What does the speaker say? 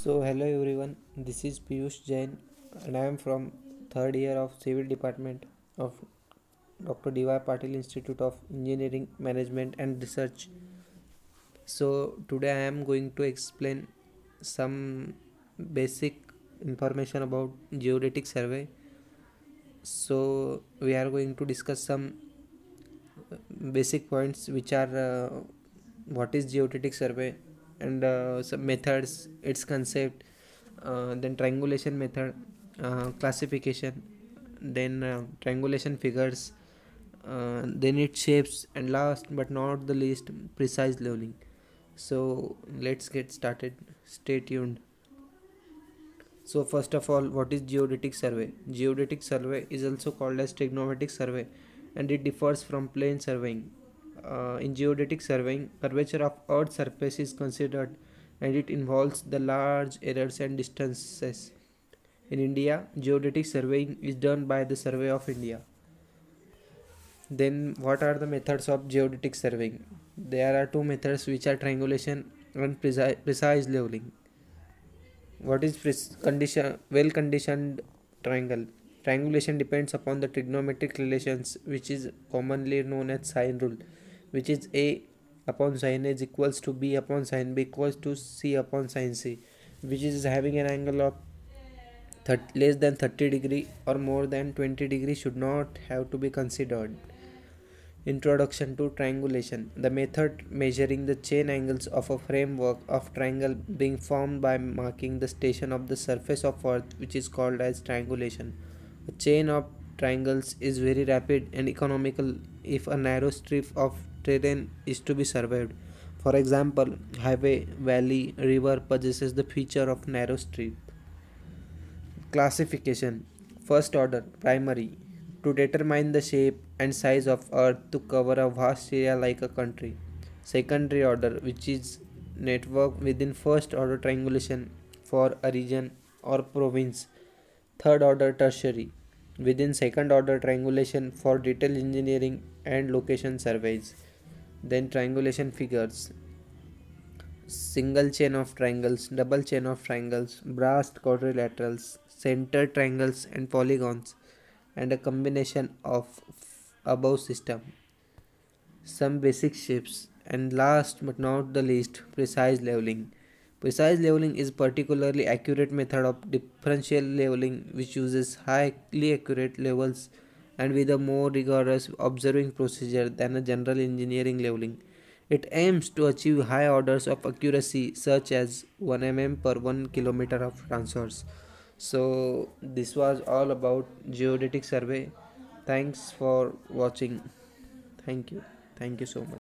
Hello everyone, this is Piyush Jain and I am from third year of Civil Department of Dr. D.Y. Patil Institute of Engineering, Management and Research. Today I am going to explain some basic information about geodetic survey. We are going to discuss some basic points which are what is geodetic survey and some methods, its concept, then triangulation method, classification, then triangulation figures, then its shapes, and last but not the least, precise leveling. So let's get started. Stay tuned. So first of all, what is geodetic survey? Geodetic survey is also called as trigonometric survey, and it differs from plane surveying. In geodetic surveying, curvature of Earth's surface is considered, and it involves the large errors and distances. In India, geodetic surveying is done by the Survey of India. Then, what are the methods of geodetic surveying? There are two methods, which are triangulation and precise leveling. What is well conditioned triangle? Triangulation depends upon the trigonometric relations, which is commonly known as sine rule, which is A upon sine A is equals to B upon sine B equals to C upon sine C, which is having an angle of less than 30 degree or more than 20 degree should not have to be considered. Introduction to triangulation. The method measuring the chain angles of a framework of triangle being formed by marking the station of the surface of earth, which is called as triangulation. A chain of triangles is very rapid and economical if a narrow strip of terrain is to be surveyed. For example, highway, valley, river possesses the feature of narrow strip. Classification. First order, primary, to determine the shape and size of earth to cover a vast area like a country. Secondary order, which is network within first order triangulation for a region or province. Third order, tertiary, within second order triangulation for detailed engineering and location surveys. Then triangulation figures: single chain of triangles, double chain of triangles, brassed quadrilaterals, centered triangles and polygons, and a combination of above system. Some basic shapes, and last but not the least, precise leveling. Precise leveling is particularly accurate method of differential leveling which uses highly accurate levels and with a more rigorous observing procedure than a general engineering leveling. It aims to achieve high orders of accuracy such as 1 mm per 1 kilometer of transverse. So this was all about geodetic survey. Thanks for watching. Thank you. Thank you so much.